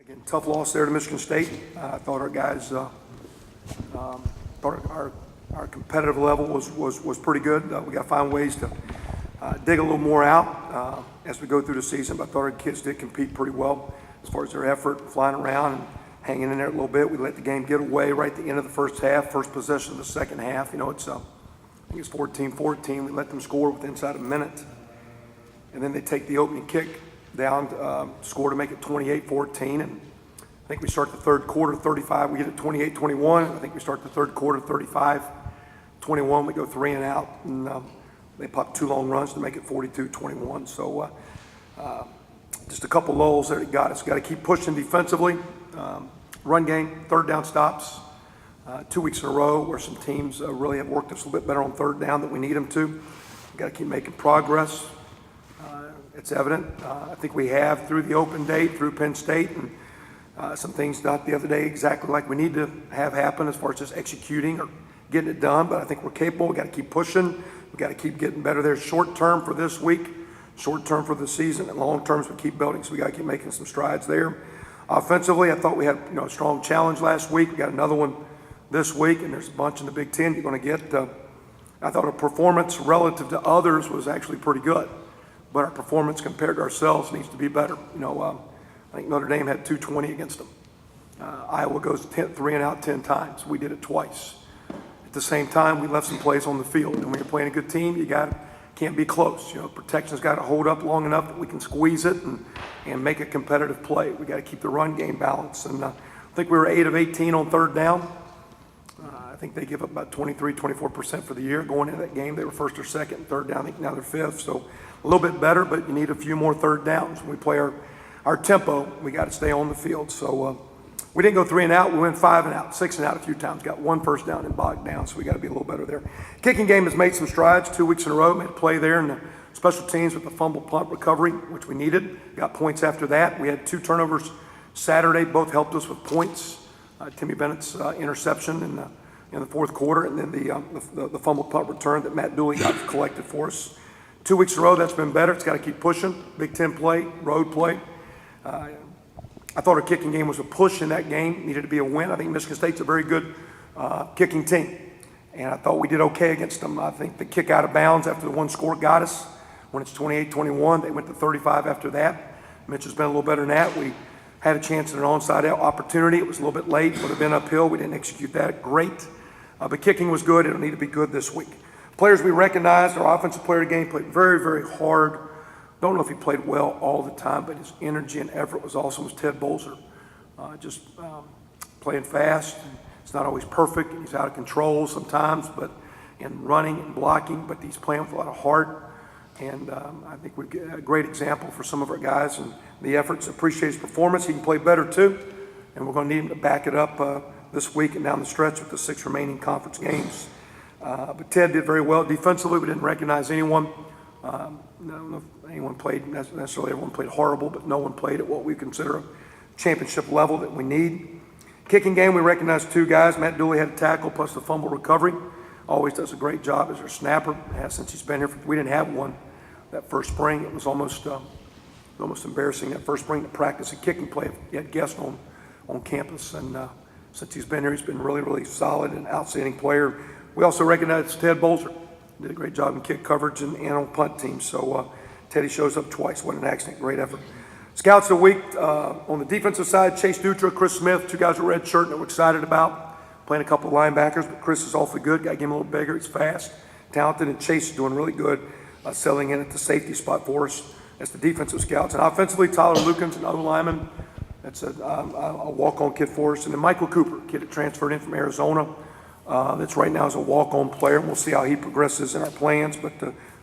Again, tough loss there to Michigan State. I thought our guys, thought our competitive level was pretty good. We got to find ways to dig a little more out as we go through the season. But I thought our kids did compete pretty well as far as their effort, flying around and hanging in there a little bit. We let the game get away right at the end of the first half, first possession of the second half. You know, I think it's 14-14. We let them score with inside a minute. And then they take the opening kick down, score to make it 28-14. And I think we start the third quarter 35. We get it 28-21. I think we start the third quarter 35-21. We go 3 and out. And they pop 2 long runs to make it 42-21. So just a couple lulls there that got us. Got to keep pushing defensively. Run game, third down stops. 2 weeks in a row where some teams really have worked us a little bit better on third down than we need them to. We've got to keep making progress. It's evident. I think we have through the open date, through Penn State, and some things not the other day exactly like we need to have happen as far as just executing or getting it done. But I think we're capable. We've got to keep pushing. We've got to keep getting better there. Short term for this week, short term for the season, and long terms we keep building. So we got to keep making some strides there. Offensively, I thought we had a strong challenge last week. We got another one this week, and there's a bunch in the Big Ten you're going to get. I thought our performance relative to others was actually pretty good, but our performance compared to ourselves needs to be better. I think Notre Dame had 220 against them. Iowa goes 3 and out 10 times. We did it twice. At the same time, we left some plays on the field, and when you're playing a good team, you can't be close. Protection's got to hold up long enough that we can squeeze it and make a competitive play. We got to keep the run game balanced, and I think we were 8 of 18 on third down. I think they give up about 23-24% for the year. Going into that game, they were first or second. Third down, I think now they're fifth. So a little bit better, but you need a few more third downs. When we play our tempo, we got to stay on the field. So we didn't go 3 and out. We went 5 and out, 6 and out a few times. Got 1 first down and bogged down, so we got to be a little better there. Kicking game has made some strides 2 weeks in a row. Made a play there in the special teams with the fumble punt recovery, which we needed. Got points after that. We had 2 turnovers Saturday. Both helped us with points. Timmy Bennett's interception in the fourth quarter, and then the fumble punt return that Matt Dooley got collected for us. 2 weeks in a row, that's been better. It's got to keep pushing. Big Ten play, road play. I thought our kicking game was a push in that game. Needed to be a win. I think Michigan State's a very good kicking team, and I thought we did okay against them. I think the kick out of bounds after the 1 score got us. When it's 28-21, they went to 35 after that. Mitch has been a little better than that. We had a chance at an onside opportunity. It was a little bit late. Would have been uphill. We didn't execute that. Great. But kicking was good. It'll need to be good this week. Players we recognized, our offensive player of the game played very, very hard. Don't know if he played well all the time, but his energy and effort was awesome. Was Ted Bolzer. Just playing fast. It's not always perfect. He's out of control sometimes, but in running and blocking, but he's playing with a lot of heart. And I think we get a great example for some of our guys and the efforts. Appreciate his performance. He can play better too, and we're going to need him to back it up this week and down the stretch with the 6 remaining conference games. But Ted did very well. Defensively, we didn't recognize anyone. I don't know if anyone played, necessarily everyone played horrible, but no one played at what we consider a championship level that we need. Kicking game, we recognized 2 guys. Matt Dooley had a tackle plus the fumble recovery. Always does a great job as our snapper. Has since he's been here. We didn't have one that first spring. It was almost embarrassing that first spring to practice a kicking play. He had guests on campus, and since he's been here, he's been really, really solid and outstanding player. We also recognize Ted Bolzer. Did a great job in kick coverage and on punt teams. So Teddy shows up twice. What an accident. Great effort. Scouts of the week on the defensive side, Chase Dutra, Chris Smith, 2 guys with red shirt that we're excited about. Playing a couple of linebackers, but Chris is awfully good. Got to give him a little bigger. He's fast, talented, and Chase is doing really good selling in at the safety spot for us as the defensive scouts. And offensively, Tyler Lukens, an O-lineman. That's a walk-on kid for us. And then Michael Cooper, kid that transferred in from Arizona. That's right now is a walk-on player, and we'll see how he progresses in our plans, but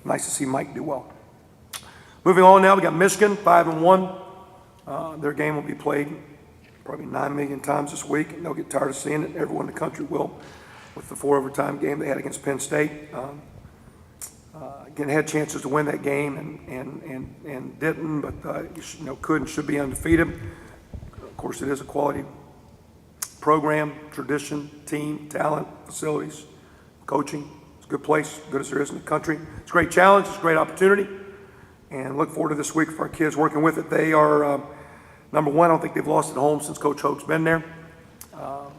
nice to see Mike do well. Moving on now, we got Michigan, 5-1. Their game will be played probably 9 million times this week, and they'll get tired of seeing it. Everyone in the country will, with the 4 overtime game they had against Penn State. Again, had chances to win that game and didn't, but could and should be undefeated. Of course, it is a quality program, tradition, team, talent, facilities, coaching. It's a good place, good as there is in the country. It's a great challenge. It's a great opportunity. And look forward to this week for our kids working with it. They are Number one, I don't think they've lost at home since Coach Hoke's been there.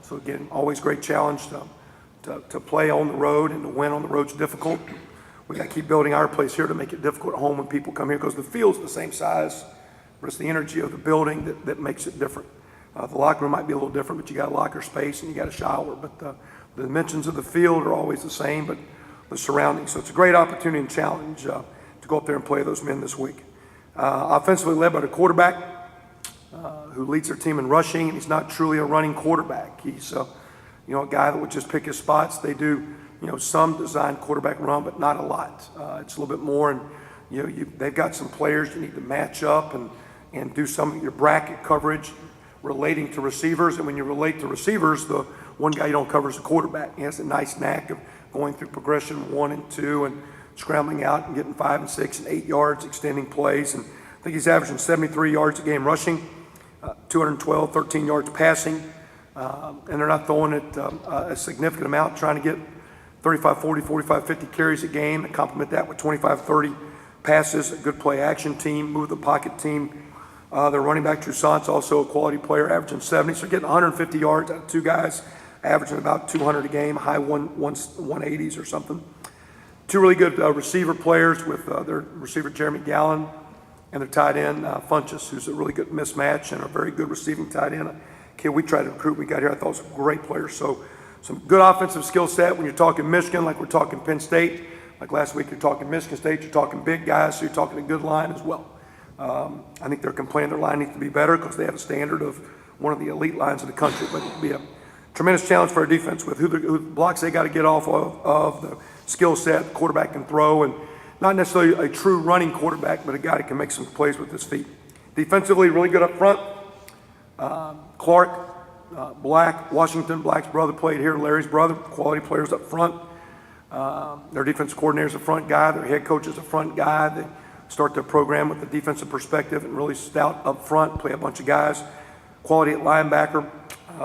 So again, always great challenge to play on the road, and to win on the road's difficult. We got to keep building our place here to make it difficult at home when people come here, because the field's the same size, but it's the energy of the building that makes it different. The locker room might be a little different, but you got a locker space and you got a shower. But the dimensions of the field are always the same, but the surroundings. So it's a great opportunity and challenge to go up there and play those men this week. Offensively led by the quarterback, who leads their team in rushing, and he's not truly a running quarterback. He's a guy that would just pick his spots. They do, some design quarterback run, but not a lot. It's a little bit more, and they've got some players you need to match up and do some of your bracket coverage relating to receivers. And when you relate to receivers, the one guy you don't cover is the quarterback. He has a nice knack of going through progression 1 and 2 and scrambling out and getting 5 and 6 and 8 yards, extending plays. And I think he's averaging 73 yards a game rushing, 212, 13 yards passing. And they're not throwing it a significant amount, trying to get 35, 40, 45, 50 carries a game, and complement that with 25, 30 passes. A good play action team, move the pocket team. Their running back, Toussaint's also a quality player, averaging 70. So getting 150 yards out of 2 guys, averaging about 200 a game, high 180s or something. 2 really good receiver players with their receiver, Jeremy Gallen, and their tight end, Funchess, who's a really good mismatch and a very good receiving tight end. Kid we tried to recruit, we got here, I thought was a great player. So some good offensive skill set when you're talking Michigan, like we're talking Penn State. Like last week, you're talking Michigan State, you're talking big guys, so you're talking a good line as well. I think they're complaining their line needs to be better because they have a standard of one of the elite lines in the country. But it'll be a tremendous challenge for our defense with who blocks they got to get off of the skill set, quarterback can throw, and not necessarily a true running quarterback, but a guy that can make some plays with his feet. Defensively, really good up front. Clark, Black, Washington, Black's brother played here, Larry's brother, quality players up front. Their defensive coordinator's a front guy, their head coach is a front guy. They start their program with the defensive perspective and really stout up front, play a bunch of guys. Quality at linebacker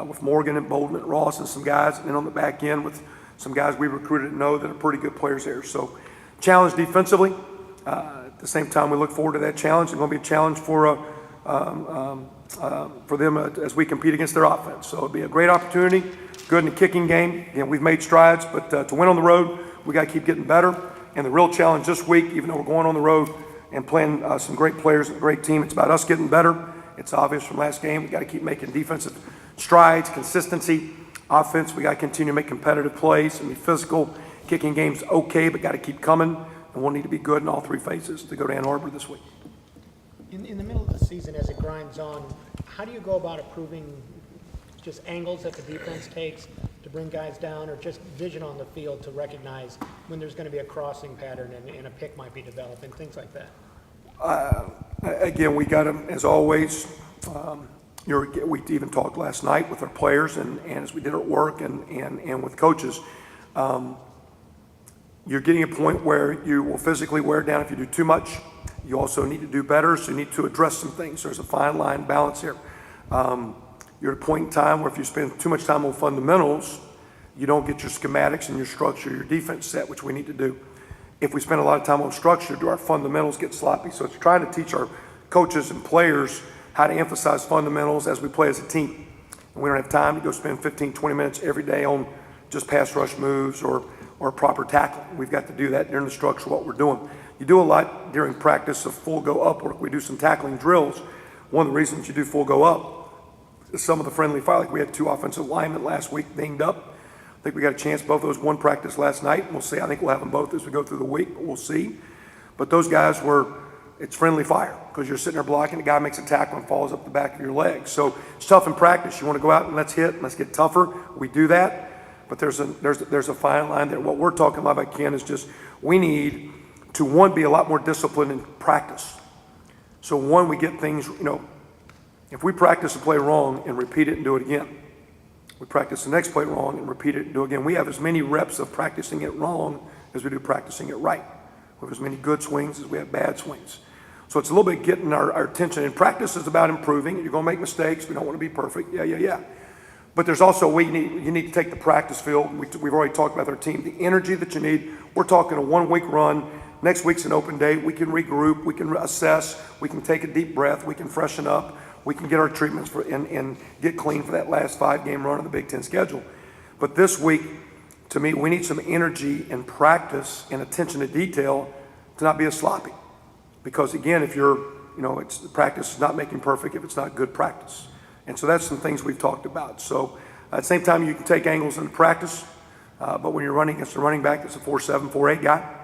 with Morgan and Bolden and Ross and some guys, and then on the back end with some guys we recruited and know that are pretty good players there. So challenge defensively. At the same time, we look forward to that challenge. It's going to be a challenge for them as we compete against their offense. So it'll be a great opportunity. Good in the kicking game. Again, we've made strides, but to win on the road, we got to keep getting better. And the real challenge this week, even though we're going on the road and playing some great players and a great team, it's about us getting better. It's obvious from last game. We got to keep making defensive strides, consistency. Offense, we got to continue to make competitive plays and be physical. Kicking game's okay, but got to keep coming. And we'll need to be good in all 3 phases to go to Ann Arbor this week. In the middle of the season, as it grinds on, how do you go about improving just angles that the defense takes to bring guys down, or just vision on the field to recognize when there's going to be a crossing pattern and a pick might be developed and things like that? Again, we got them, as always. We even talked last night with our players and as we did at work and with coaches. You're getting a point where you will physically wear down if you do too much. You also need to do better, so you need to address some things. There's a fine line balance here. You're at a point in time where if you spend too much time on fundamentals, you don't get your schematics and your structure, your defense set, which we need to do. If we spend a lot of time on structure, do our fundamentals get sloppy? So it's trying to teach our coaches and players how to emphasize fundamentals as we play as a team. And we don't have time to go spend 15, 20 minutes every day on just pass rush moves or proper tackling. We've got to do that during the structure, what we're doing. You do a lot during practice of full go up work. We do some tackling drills. One of the reasons you do full go up is some of the friendly fire. Like we had 2 offensive linemen last week dinged up. I think we got a chance, both of those, one practice last night, and we'll see. I think we'll have them both as we go through the week, but we'll see. But those guys it's friendly fire because you're sitting there blocking, the guy makes a tackle and falls up the back of your leg. So it's tough in practice. You want to go out and let's hit, and let's get tougher. We do that, but there's a fine line there. What we're talking about, Ken, is just we need to, one, be a lot more disciplined in practice. So one, we get things, if we practice a play wrong and repeat it and do it again, we practice the next play wrong and repeat it and do it again. We have as many reps of practicing it wrong as we do practicing it right. We have as many good swings as we have bad swings. So it's a little bit getting our attention. And practice is about improving. You're going to make mistakes. We don't want to be perfect. Yeah. But there's also, you need to take the practice field. We've already talked about our team. The energy that you need. We're talking a 1-week run. Next week's an open day. We can regroup. We can assess. We can take a deep breath. We can freshen up. we can get our treatments for, and get clean for that last 5-game run of the Big Ten schedule. But this week, to me, we need some energy and practice and attention to detail to not be as sloppy. Because again, if you're, it's practice is not making perfect if it's not good practice. And so that's some things we've talked about. So at the same time, you can take angles in practice, but when you're running against a running back that's a 4.7, 4.8 guy,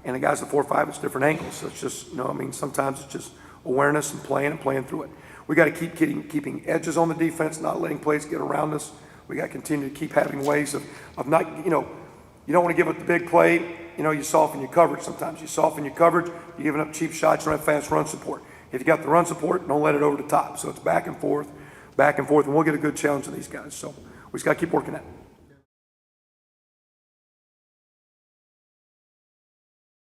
and a guy's a 4.5, it's different angles. So it's just, sometimes it's just awareness and playing through it. We got to keep keeping edges on the defense, not letting plays get around us. We got to continue to keep having ways of not, you don't want to give up the big play. You soften your coverage sometimes. You soften your coverage, you're giving up cheap shots, you don't have fast run support. If you got the run support, don't let it over the top. So it's back and forth, and we'll get a good challenge to these guys. So we just got to keep working at it.